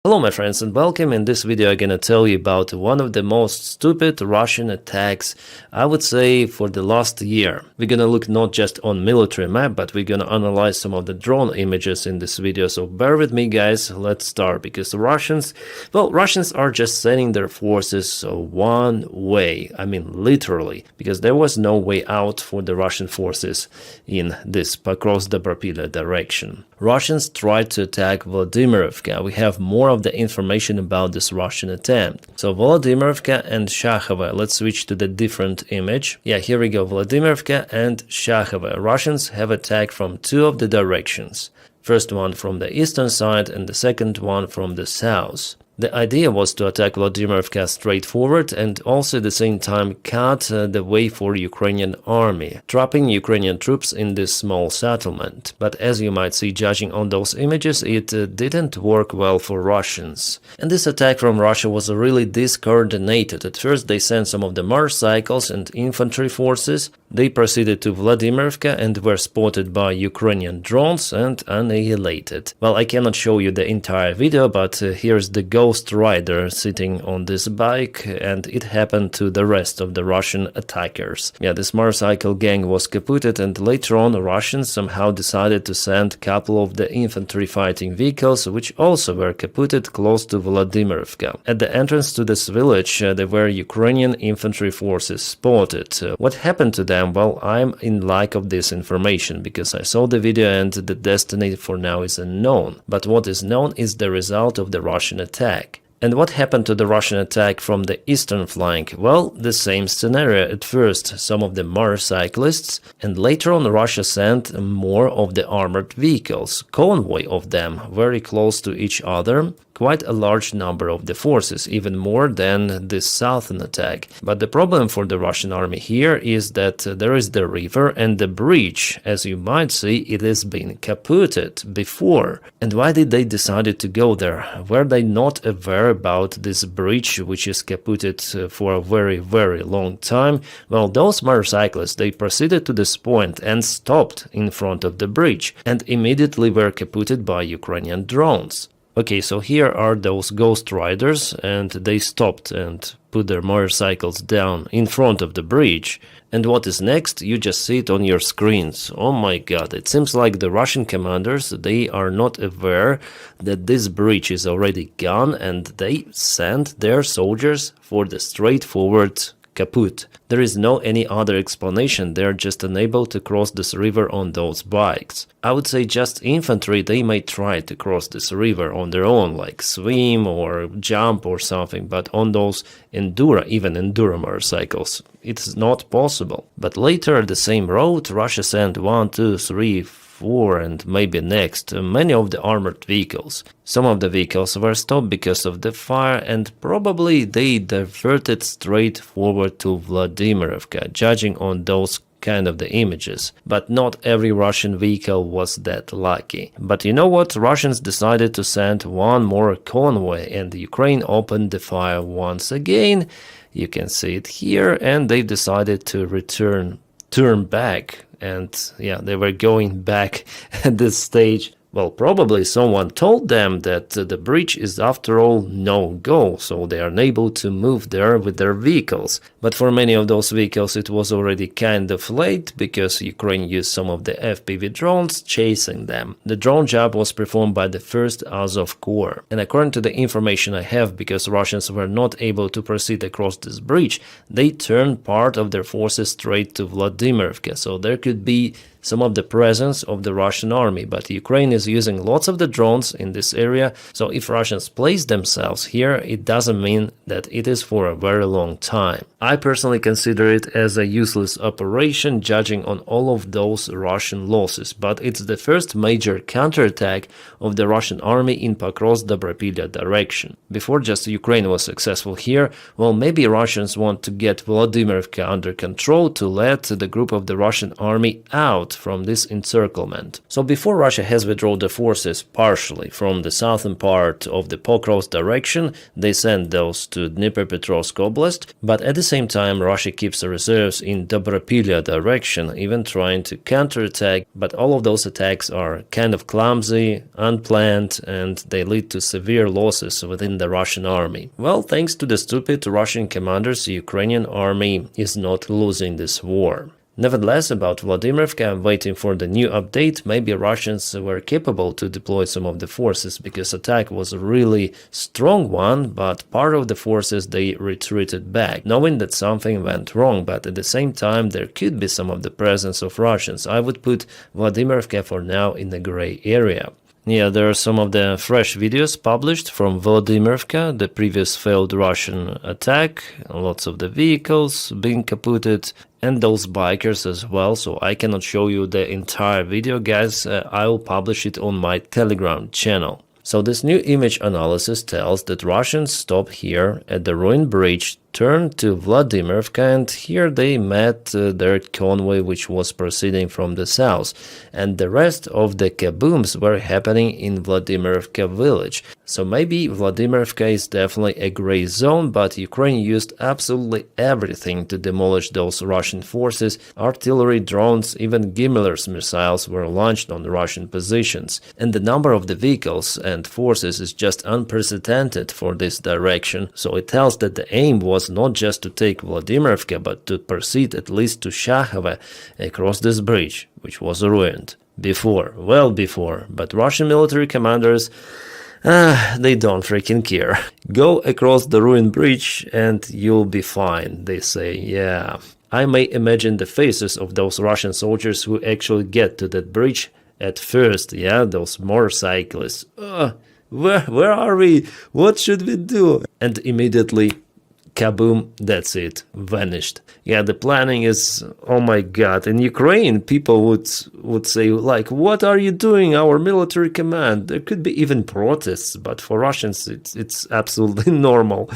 Hello my friends and welcome. In this video I'm gonna tell you about one of the most stupid Russian attacks, I would say, for the last year. We're gonna look not just on military map, but we're gonna analyze some of the drone images in this video, so bear with me guys. Let's start, because the Russians are just sending their forces one way. I mean literally, because there was no way out for the Russian forces in this across the Dnipro direction. Russians tried to attack Vladimirivka. We have more of the information about this Russian attempt. So Vladimirivka and Shakhova. Let's switch to the different image. Yeah, here we go. Vladimirivka and Shakhova. Russians have attacked from two of the directions. First one from the eastern side and the second one from the south. The idea was to attack Vladimirivka straight forward and also at the same time cut the way for Ukrainian army, trapping Ukrainian troops in this small settlement. But as you might see judging on those images, it didn't work well for Russians. And this attack from Russia was really discoordinated. At first they sent some of the motorcycles and infantry forces. They proceeded to Vladimirivka and were spotted by Ukrainian drones and annihilated. Well, I cannot show you the entire video, but here's the ghost rider sitting on this bike, and it happened to the rest of the Russian attackers. Yeah, this motorcycle gang was kaputted, and later on Russians somehow decided to send a couple of the infantry fighting vehicles, which also were kaputted close to Vladimirivka. At the entrance to this village there were Ukrainian infantry forces spotted. What happened to them? Well, I'm in lack of this information, because I saw the video and the destiny for now is unknown. But what is known is the result of the Russian attack. And what happened to the Russian attack from the eastern flank? Well, the same scenario. At first some of the motorcyclists, and later on Russia sent more of the armored vehicles, convoy of them, very close to each other. Quite a large number of the forces, even more than this southern attack. But the problem for the Russian army here is that there is the river and the bridge. As you might see, it has been kaputted before. And why did they decide to go there? Were they not aware about this bridge, which is kaputted for a very long time? Well, those motorcyclists, they proceeded to this point and stopped in front of the bridge, and immediately were kaputted by Ukrainian drones. Okay, so here are those ghost riders, and they stopped and put their motorcycles down in front of the bridge. And what is next? You just see it on your screens. Oh my god, it seems like the Russian commanders, they are not aware that this bridge is already gone, and they sent their soldiers for the straightforward kaput. There is no any other explanation. They're just unable to cross this river on those bikes. I would say just infantry, they may try to cross this river on their own, like swim or jump or something, but on those even enduro motorcycles, it's not possible. But later the same road, Russia sent 1, 2, 3, 4 and maybe next many of the armored vehicles. Some of the vehicles were stopped because of the fire, and probably they diverted straight forward to Vladimirivka, judging on those kind of the images. But not every Russian vehicle was that lucky. But you know what? Russians decided to send one more convoy, and Ukraine opened the fire once again. You can see it here, and they decided to turn back. And yeah, they were going back at this stage. Well, probably someone told them that the bridge is after all no-go, so they are unable to move there with their vehicles. But for many of those vehicles it was already kind of late, because Ukraine used some of the FPV drones chasing them. The drone job was performed by the 1st Azov Corps. And according to the information I have, because Russians were not able to proceed across this bridge, they turned part of their forces straight to Vladimirivka, so there could be some of the presence of the Russian army, but Ukraine is using lots of the drones in this area, so if Russians place themselves here, it doesn't mean that it is for a very long time. I personally consider it as a useless operation, judging on all of those Russian losses, but it's the first major counterattack of the Russian army in Dnipro direction. Before just Ukraine was successful here, well, maybe Russians want to get Vladimirivka under control to let the group of the Russian army out out from this encirclement. So before Russia has withdrawn the forces partially from the southern part of the Pokrovsk direction, they sent those to Dnipropetrovsk Oblast, but at the same time Russia keeps the reserves in Dobropilya direction, even trying to counterattack, but all of those attacks are kind of clumsy, unplanned, and they lead to severe losses within the Russian army. Well, thanks to the stupid Russian commanders, the Ukrainian army is not losing this war. Nevertheless, about Vladimirivka, I'm waiting for the new update. Maybe Russians were capable to deploy some of the forces, because attack was a really strong one, but part of the forces they retreated back, knowing that something went wrong, but at the same time there could be some of the presence of Russians. I would put Vladimirivka for now in the gray area. Yeah, there are some of the fresh videos published from Vladimirivka, the previous failed Russian attack, lots of the vehicles being kaputted, and those bikers as well, so I cannot show you the entire video, guys. I will publish it on my Telegram channel. So this new image analysis tells that Russians stop here at the ruined bridge, turned to Vladimirivka, and here they met their convoy which was proceeding from the south, and the rest of the kabooms were happening in Vladimirivka village. So maybe Vladimirivka is definitely a gray zone, but Ukraine used absolutely everything to demolish those Russian forces. Artillery, drones, even Gimmelers missiles were launched on Russian positions, and the number of the vehicles and forces is just unprecedented for this direction. So it tells that the aim was not just to take Vladimirivka, but to proceed at least to Shakhova across this bridge, which was ruined before, well before, but Russian military commanders, they don't freaking care. Go across the ruined bridge and you'll be fine, they say. Yeah, I may imagine the faces of those Russian soldiers who actually get to that bridge at first, yeah, those motorcyclists. Where are we? What should we do? And immediately, kaboom, that's it, vanished. Yeah, the planning is, oh my god, in Ukraine people would say like, what are you doing, our military command? There could be even protests, but for Russians it's absolutely normal.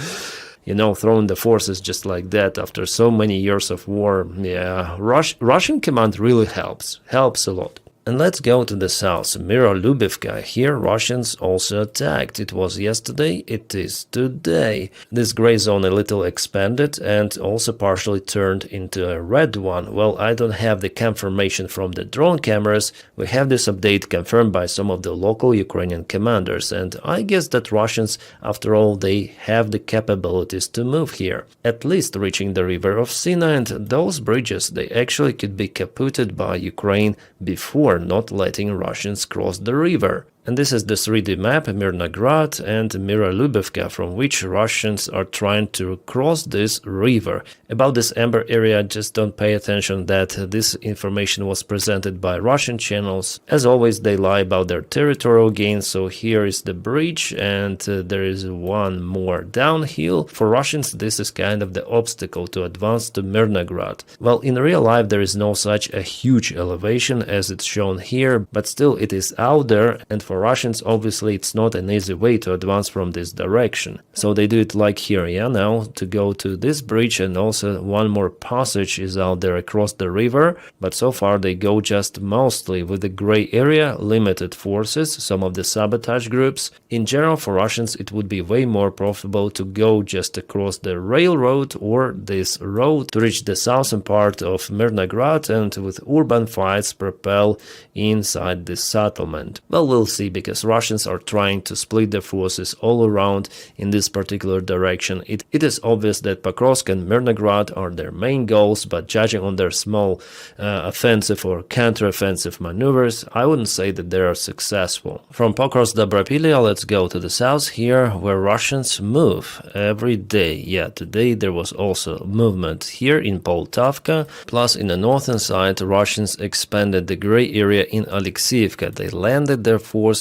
You know, throwing the forces just like that after so many years of war. Yeah, Russian command really helps a lot. And let's go to the south, Mirolubivka. Here Russians also attacked. It was yesterday, it is today. This gray zone a little expanded and also partially turned into a red one. Well, I don't have the confirmation from the drone cameras. We have this update confirmed by some of the local Ukrainian commanders, and I guess that Russians, after all, they have the capabilities to move here, at least reaching the river of Sina, and those bridges, they actually could be kaputted by Ukraine before not letting Russians cross the river. And this is the 3D map, Mirnograd and Mirolubivka, from which Russians are trying to cross this river. About this amber area, just don't pay attention that this information was presented by Russian channels. As always, they lie about their territorial gains, so here is the bridge and there is one more downhill. For Russians, this is kind of the obstacle to advance to Mirnograd. Well, in real life, there is no such a huge elevation as it's shown here, but still it is out there, and for Russians, obviously, it's not an easy way to advance from this direction. So they do it like here, yeah, now, to go to this bridge, and also one more passage is out there across the river, but so far they go just mostly with the gray area, limited forces, some of the sabotage groups. In general, for Russians, it would be way more profitable to go just across the railroad or this road to reach the southern part of Mirnograd and with urban fights propel inside this settlement. Well, we'll see, because Russians are trying to split their forces all around in this particular direction. It is obvious that Pokrovsk and Mirnograd are their main goals, but judging on their small offensive or counter-offensive maneuvers, I wouldn't say that they are successful. From Pokrovsk Dobropilya, let's go to the south here, where Russians move every day. Yeah, today there was also movement here in Poltavka, plus in the northern side, Russians expanded the gray area in Alexeyevka. They landed their forces,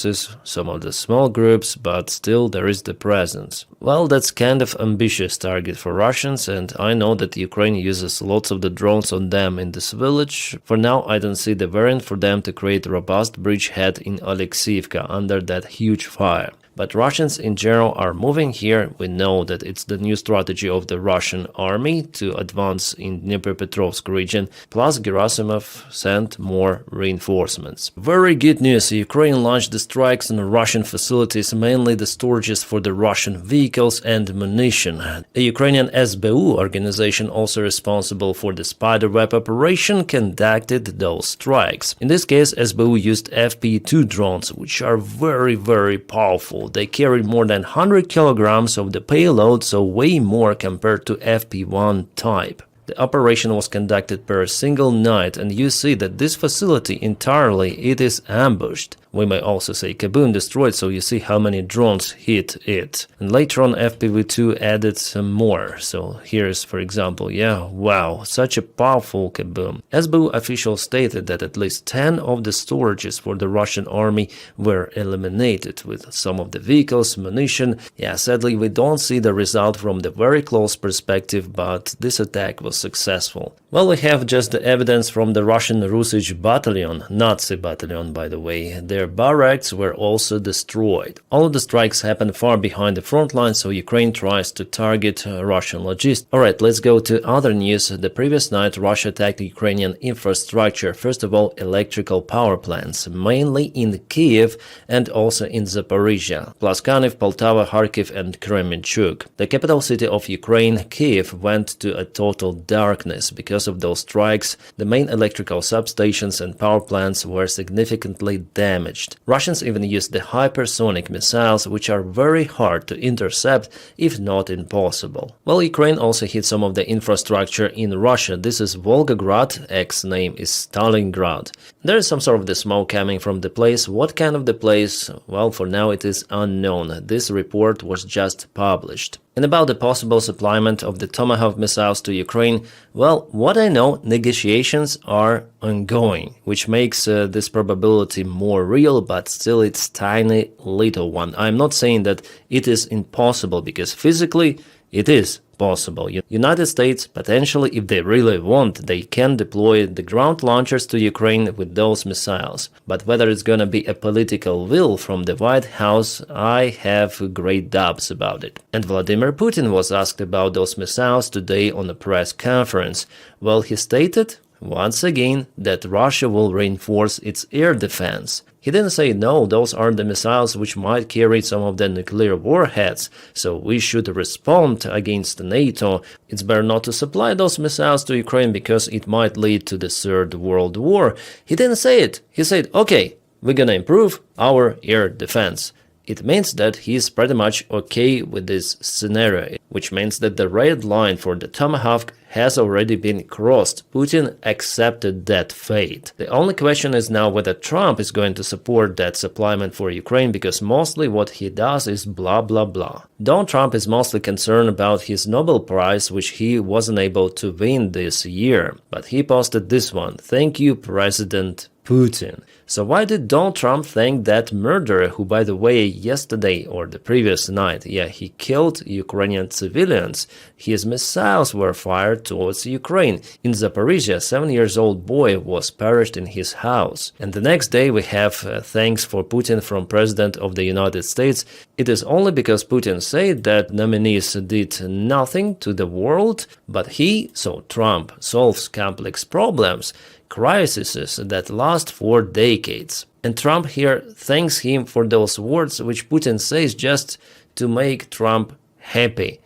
some of the small groups, but still there is the presence. Well, that's kind of ambitious target for Russians, and I know that Ukraine uses lots of the drones on them in this village. For now, I don't see the variant for them to create a robust bridgehead in Alexeyevka under that huge fire. But Russians in general are moving here. We know that it's the new strategy of the Russian army to advance in Dnipropetrovsk region, plus Gerasimov sent more reinforcements. Very good news, Ukraine launched the strikes on Russian facilities, mainly the storages for the Russian vehicles and munition. A Ukrainian SBU organization also responsible for the spiderweb operation conducted those strikes. In this case, SBU used FP2 drones, which are very powerful. They carry more than 100 kilograms of the payload, so way more compared to FP1 type. The operation was conducted per single night, and you see that this facility entirely it is ambushed. We may also say kaboom destroyed, so you see how many drones hit it. And later on FPV2 added some more. So here's for example, yeah, wow, such a powerful kaboom. SBU officials stated that at least 10 of the storages for the Russian army were eliminated, with some of the vehicles, munition. Yeah, sadly we don't see the result from the very close perspective, but this attack was successful. Well, we have just the evidence from the Russian Ruzzian battalion, Nazi battalion by the way. Their barracks were also destroyed. All of the strikes happened far behind the front line, so Ukraine tries to target Russian logistics. Alright, let's go to other news. The previous night Russia attacked Ukrainian infrastructure, first of all electrical power plants, mainly in Kiev and also in Zaporizhia, plus Kharkiv, Poltava, Kharkiv and Kremenchuk. The capital city of Ukraine, Kiev, went to a total darkness because of those strikes. The main electrical substations and power plants were significantly damaged. Russians even used the hypersonic missiles, which are very hard to intercept, if not impossible. Well, Ukraine also hit some of the infrastructure in Russia. This is Volgograd, ex-name is Stalingrad. There is some sort of the smoke coming from the place. What kind of the place? Well, for now it is unknown. This report was just published. And about the possible supplyment of the Tomahawk missiles to Ukraine, well, what I know, negotiations are ongoing, which makes this probability more real, but still it's tiny little one. I'm not saying that it is impossible, because physically it is possible. United States, potentially, if they really want, they can deploy the ground launchers to Ukraine with those missiles. But whether it's gonna be a political will from the White House, I have great doubts about it. And Vladimir Putin was asked about those missiles today on a press conference. Well, he stated, once again, that Russia will reinforce its air defense. He didn't say, no, those are the missiles which might carry some of the nuclear warheads, so we should respond against NATO. It's better not to supply those missiles to Ukraine because it might lead to the Third World War. He didn't say it. He said, okay, we're gonna improve our air defense. It means that he's pretty much okay with this scenario, which means that the red line for the Tomahawk has already been crossed. Putin accepted that fate. The only question is now whether Trump is going to support that supplyment for Ukraine, because mostly what he does is blah blah blah. Donald Trump is mostly concerned about his Nobel Prize, which he wasn't able to win this year. But he posted this one: "Thank you, President Putin." So why did Donald Trump thank that murderer who, by the way, yesterday or the previous night, yeah, he killed Ukrainian civilians. His missiles were fired towards Ukraine. In Zaporizhia, a 7-year-old boy was perished in his house. And the next day we have thanks for Putin from President of the United States. It is only because Putin said that nominees did nothing to the world, but he, so Trump, solves complex problems, crises that last for decades. And Trump here thanks him for those words which Putin says just to make Trump happy.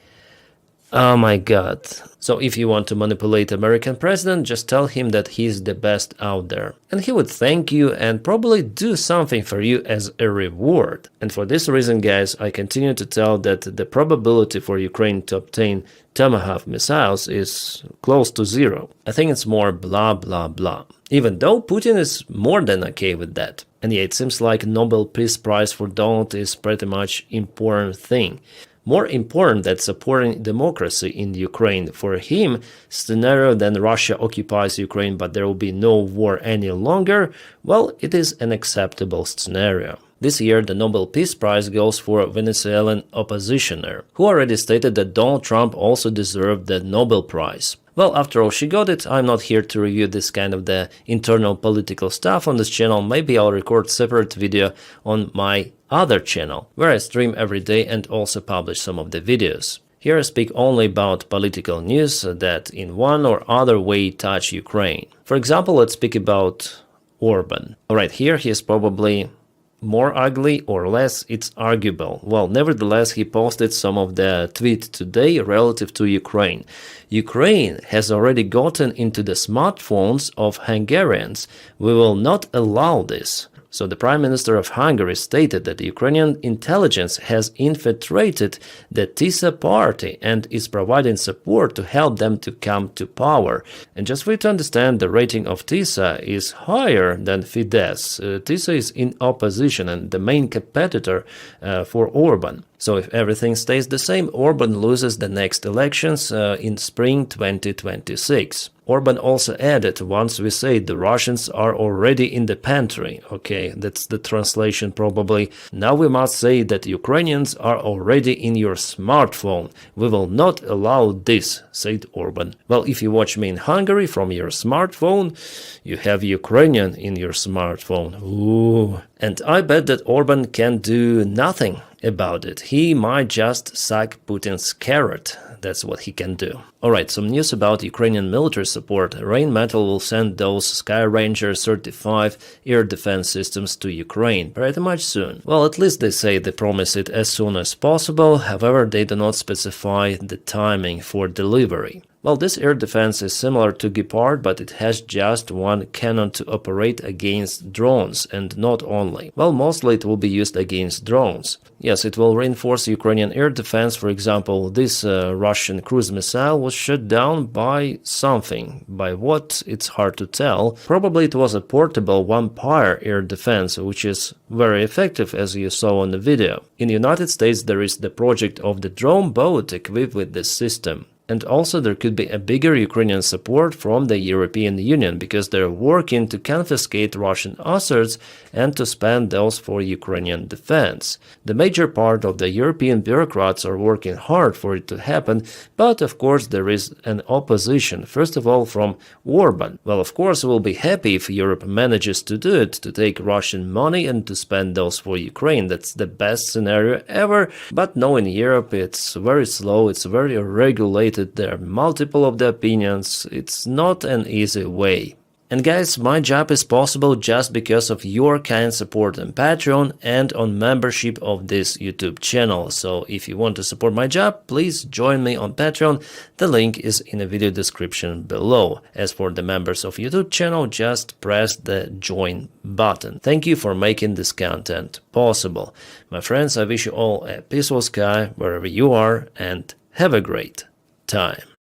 Oh my god. So if you want to manipulate American president, just tell him that he's the best out there. And he would thank you and probably do something for you as a reward. And for this reason, guys, I continue to tell that the probability for Ukraine to obtain Tomahawk missiles is close to zero. I think it's more blah blah blah. Even though Putin is more than okay with that. And yeah, it seems like Nobel Peace Prize for Donald is pretty much important thing. More important than supporting democracy in Ukraine. For him, scenario than Russia occupies Ukraine but there will be no war any longer, well, it is an acceptable scenario. This year, the Nobel Peace Prize goes for a Venezuelan oppositioner, who already stated that Donald Trump also deserved the Nobel Prize. Well, after all, she got it. I'm not here to review this kind of the internal political stuff on this channel. Maybe I'll record separate video on my other channel, where I stream every day and also publish some of the videos. Here I speak only about political news that in one or other way touch Ukraine. For example, let's speak about Orban. Alright, here he is probably more ugly or less, it's arguable. Well, nevertheless, he posted some of the tweet today relative to Ukraine. Ukraine has already gotten into the smartphones of Hungarians. We will not allow this. So the Prime Minister of Hungary stated that the Ukrainian intelligence has infiltrated the TISA party and is providing support to help them to come to power. And just for you to understand, the rating of TISA is higher than Fidesz. TISA is in opposition and the main competitor for Orban. So if everything stays the same, Orban loses the next elections in spring 2026. Orban also added, once we say the Russians are already in the pantry. Okay, that's the translation probably. Now we must say that Ukrainians are already in your smartphone. We will not allow this, said Orban. Well, if you watch me in Hungary from your smartphone, you have Ukrainian in your smartphone. Ooh. And I bet that Orban can do nothing about it. He might just suck Putin's carrot. That's what he can do. Alright, some news about Ukrainian military support. Rheinmetall will send those Skyranger 35 air defense systems to Ukraine pretty much soon. Well, at least they say they promise it as soon as possible, however they do not specify the timing for delivery. Well, this air defense is similar to Gepard, but it has just one cannon to operate against drones, and not only. Well, mostly it will be used against drones. Yes, it will reinforce Ukrainian air defense. For example, this Russian cruise missile was shot down by something. By what? It's hard to tell. Probably it was a portable Vampire air defense, which is very effective, as you saw on the video. In the United States, there is the project of the drone boat equipped with this system. And also there could be a bigger Ukrainian support from the European Union, because they're working to confiscate Russian assets and to spend those for Ukrainian defense. The major part of the European bureaucrats are working hard for it to happen, but of course there is an opposition, first of all from Orban. Well, of course we'll be happy if Europe manages to do it, to take Russian money and to spend those for Ukraine. That's the best scenario ever, but no, in Europe it's very slow, it's very regulated. There are multiple of the opinions. It's not an easy way. And guys, my job is possible just because of your kind support on Patreon and on membership of this YouTube channel. So if you want to support my job, please join me on Patreon. The link is in the video description below. As for the members of YouTube channel, just press the join button. Thank you for making this content possible. My friends, I wish you all a peaceful sky wherever you are and have a great time.